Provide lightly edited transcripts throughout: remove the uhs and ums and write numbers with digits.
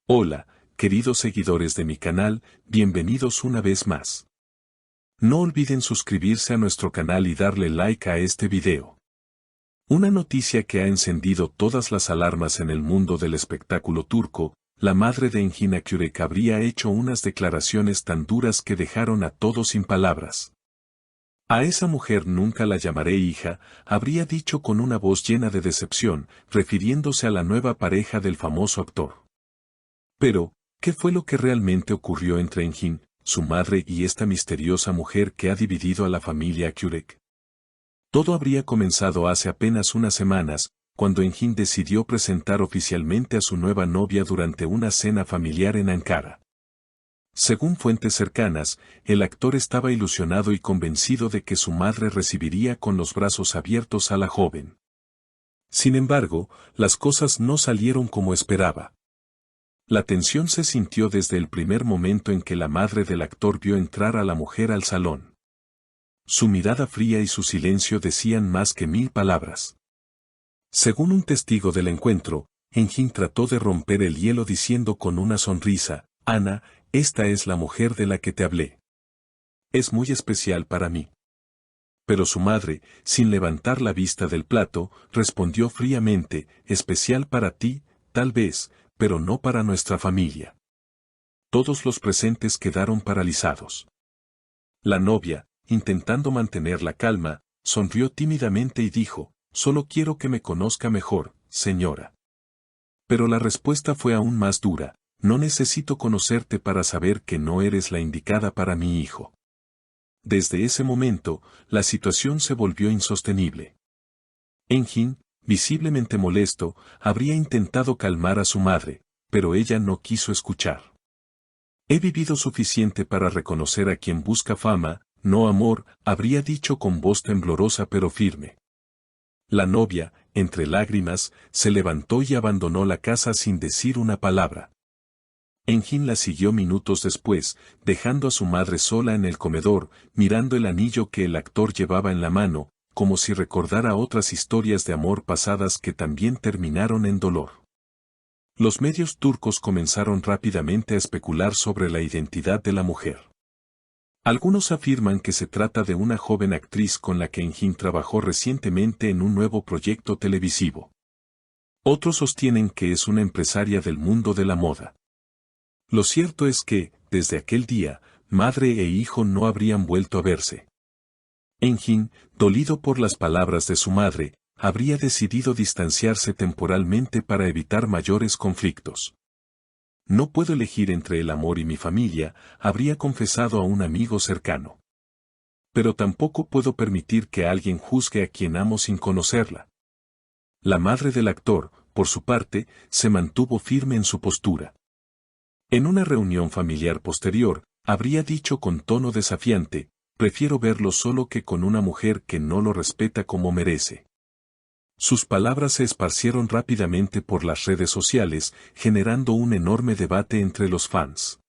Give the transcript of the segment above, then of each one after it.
Hola, queridos seguidores de mi canal, bienvenidos una vez más. No olviden suscribirse a nuestro canal y darle like a este video. Una noticia que ha encendido todas las alarmas en el mundo del espectáculo turco: la madre de Engin Akyürek habría hecho unas declaraciones tan duras que dejaron a todos sin palabras. A esa mujer nunca la llamaré hija, habría dicho con una voz llena de decepción, refiriéndose a la nueva pareja del famoso actor. Pero, ¿qué fue lo que realmente ocurrió entre Engin, su madre y esta misteriosa mujer que ha dividido a la familia Akyürek? Todo habría comenzado hace apenas unas semanas, cuando Engin decidió presentar oficialmente a su nueva novia durante una cena familiar en Ankara. Según fuentes cercanas, el actor estaba ilusionado y convencido de que su madre recibiría con los brazos abiertos a la joven. Sin embargo, las cosas no salieron como esperaba. La tensión se sintió desde el primer momento en que la madre del actor vio entrar a la mujer al salón. Su mirada fría y su silencio decían más que 1000 palabras. Según un testigo del encuentro, Engin trató de romper el hielo diciendo con una sonrisa: «Ana, esta es la mujer de la que te hablé. Es muy especial para mí». Pero su madre, sin levantar la vista del plato, respondió fríamente: «Especial para ti, tal vez, pero no para nuestra familia». Todos los presentes quedaron paralizados. La novia, intentando mantener la calma, sonrió tímidamente y dijo: «Solo quiero que me conozca mejor, señora». Pero la respuesta fue aún más dura: «No necesito conocerte para saber que no eres la indicada para mi hijo». Desde ese momento, la situación se volvió insostenible. Engin, visiblemente molesto, habría intentado calmar a su madre, pero ella no quiso escuchar. «He vivido suficiente para reconocer a quien busca fama, no amor», habría dicho con voz temblorosa pero firme. La novia, entre lágrimas, se levantó y abandonó la casa sin decir una palabra. Engin la siguió minutos después, dejando a su madre sola en el comedor, mirando el anillo que el actor llevaba en la mano, como si recordara otras historias de amor pasadas que también terminaron en dolor. Los medios turcos comenzaron rápidamente a especular sobre la identidad de la mujer. Algunos afirman que se trata de una joven actriz con la que Engin trabajó recientemente en un nuevo proyecto televisivo. Otros sostienen que es una empresaria del mundo de la moda. Lo cierto es que, desde aquel día, madre e hijo no habrían vuelto a verse. Engin, dolido por las palabras de su madre, habría decidido distanciarse temporalmente para evitar mayores conflictos. «No puedo elegir entre el amor y mi familia», habría confesado a un amigo cercano. «Pero tampoco puedo permitir que alguien juzgue a quien amo sin conocerla». La madre del actor, por su parte, se mantuvo firme en su postura. En una reunión familiar posterior, habría dicho con tono desafiante: «Prefiero verlo solo que con una mujer que no lo respeta como merece». Sus palabras se esparcieron rápidamente por las redes sociales, generando un enorme debate entre los fans.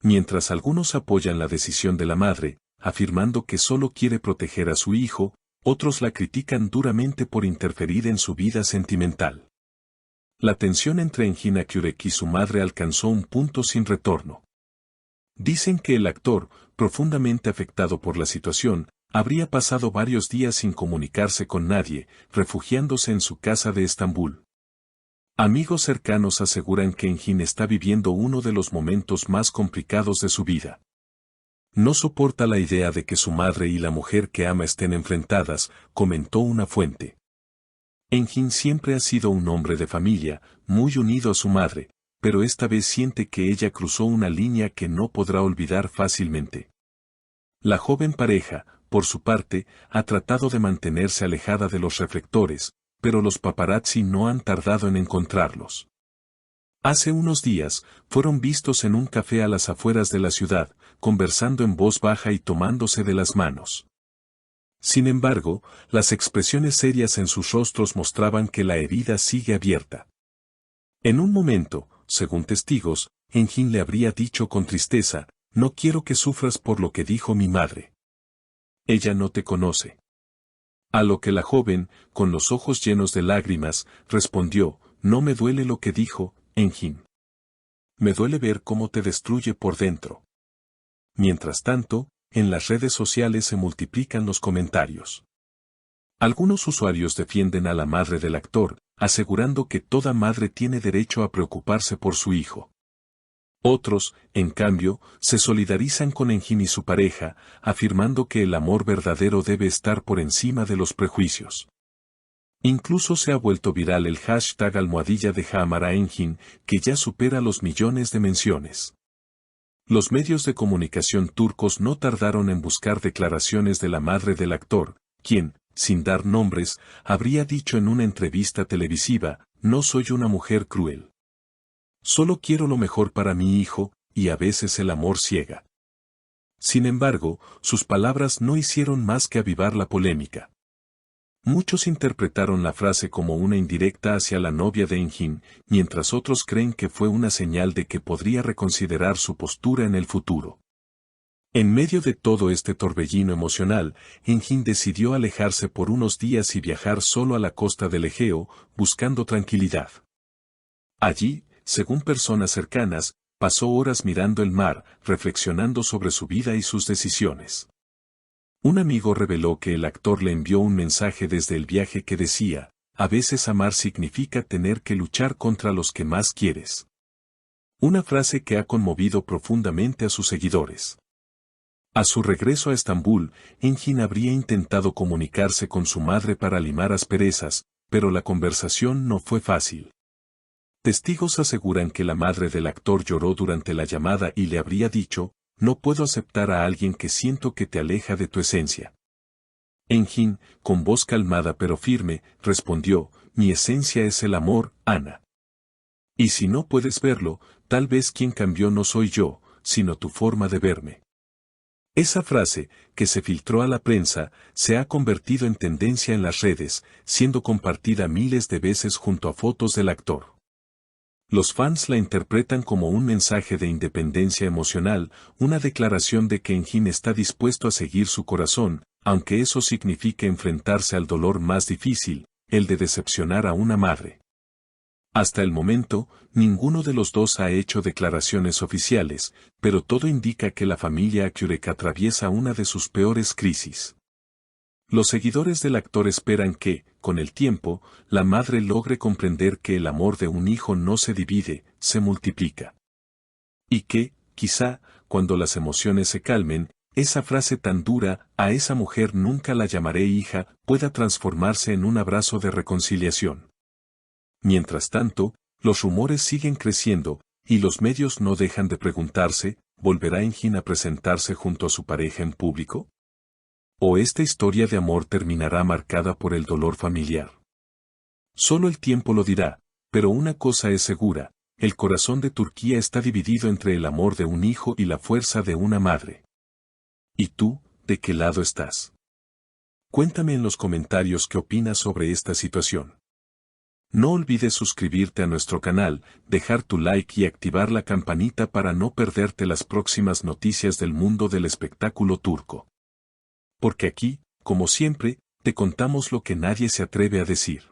Mientras algunos apoyan la decisión de la madre, afirmando que solo quiere proteger a su hijo, otros la critican duramente por interferir en su vida sentimental. La tensión entre Engin Akyürek y su madre alcanzó un punto sin retorno. Dicen que el actor, profundamente afectado por la situación, habría pasado varios días sin comunicarse con nadie, refugiándose en su casa de Estambul. Amigos cercanos aseguran que Engin está viviendo uno de los momentos más complicados de su vida. «No soporta la idea de que su madre y la mujer que ama estén enfrentadas», comentó una fuente. Engin siempre ha sido un hombre de familia, muy unido a su madre, pero esta vez siente que ella cruzó una línea que no podrá olvidar fácilmente. La joven pareja, por su parte, ha tratado de mantenerse alejada de los reflectores, pero los paparazzi no han tardado en encontrarlos. Hace unos días, fueron vistos en un café a las afueras de la ciudad, conversando en voz baja y tomándose de las manos. Sin embargo, las expresiones serias en sus rostros mostraban que la herida sigue abierta. En un momento, según testigos, Engin le habría dicho con tristeza: «No quiero que sufras por lo que dijo mi madre. Ella no te conoce». A lo que la joven, con los ojos llenos de lágrimas, respondió: «No me duele lo que dijo, Engin. Me duele ver cómo te destruye por dentro. Mientras tanto, en las redes sociales se multiplican los comentarios. Algunos usuarios defienden a la madre del actor, asegurando que toda madre tiene derecho a preocuparse por su hijo. Otros, en cambio, se solidarizan con Engin y su pareja, afirmando que el amor verdadero debe estar por encima de los prejuicios. Incluso se ha vuelto viral el hashtag #deja amar a Engin, que ya supera los millones de menciones. Los medios de comunicación turcos no tardaron en buscar declaraciones de la madre del actor, quien, sin dar nombres, habría dicho en una entrevista televisiva: "No soy una mujer cruel. Solo quiero lo mejor para mi hijo, y a veces el amor ciega". Sin embargo, sus palabras no hicieron más que avivar la polémica. Muchos interpretaron la frase como una indirecta hacia la novia de Engin, mientras otros creen que fue una señal de que podría reconsiderar su postura en el futuro. En medio de todo este torbellino emocional, Engin decidió alejarse por unos días y viajar solo a la costa del Egeo, buscando tranquilidad. Allí, según personas cercanas, pasó horas mirando el mar, reflexionando sobre su vida y sus decisiones. Un amigo reveló que el actor le envió un mensaje desde el viaje que decía: "A veces amar significa tener que luchar contra los que más quieres". Una frase que ha conmovido profundamente a sus seguidores. A su regreso a Estambul, Engin habría intentado comunicarse con su madre para limar asperezas, pero la conversación no fue fácil. Testigos aseguran que la madre del actor lloró durante la llamada y le habría dicho: "No puedo aceptar a alguien que siento que te aleja de tu esencia". Engin, con voz calmada pero firme, respondió: "Mi esencia es el amor, Ana. Y si no puedes verlo, tal vez quien cambió no soy yo, sino tu forma de verme". Esa frase, que se filtró a la prensa, se ha convertido en tendencia en las redes, siendo compartida miles de veces junto a fotos del actor. Los fans la interpretan como un mensaje de independencia emocional, una declaración de que Engin está dispuesto a seguir su corazón, aunque eso signifique enfrentarse al dolor más difícil, el de decepcionar a una madre. Hasta el momento, ninguno de los dos ha hecho declaraciones oficiales, pero todo indica que la familia Akyurek atraviesa una de sus peores crisis. Los seguidores del actor esperan que, con el tiempo, la madre logre comprender que el amor de un hijo no se divide, se multiplica. Y que, quizá, cuando las emociones se calmen, esa frase tan dura: "A esa mujer nunca la llamaré hija", pueda transformarse en un abrazo de reconciliación. Mientras tanto, los rumores siguen creciendo, y los medios no dejan de preguntarse: ¿volverá Engin a presentarse junto a su pareja en público? ¿O esta historia de amor terminará marcada por el dolor familiar? Solo el tiempo lo dirá, pero una cosa es segura: el corazón de Turquía está dividido entre el amor de un hijo y la fuerza de una madre. ¿Y tú, de qué lado estás? Cuéntame en los comentarios qué opinas sobre esta situación. No olvides suscribirte a nuestro canal, dejar tu like y activar la campanita para no perderte las próximas noticias del mundo del espectáculo turco. Porque aquí, como siempre, te contamos lo que nadie se atreve a decir.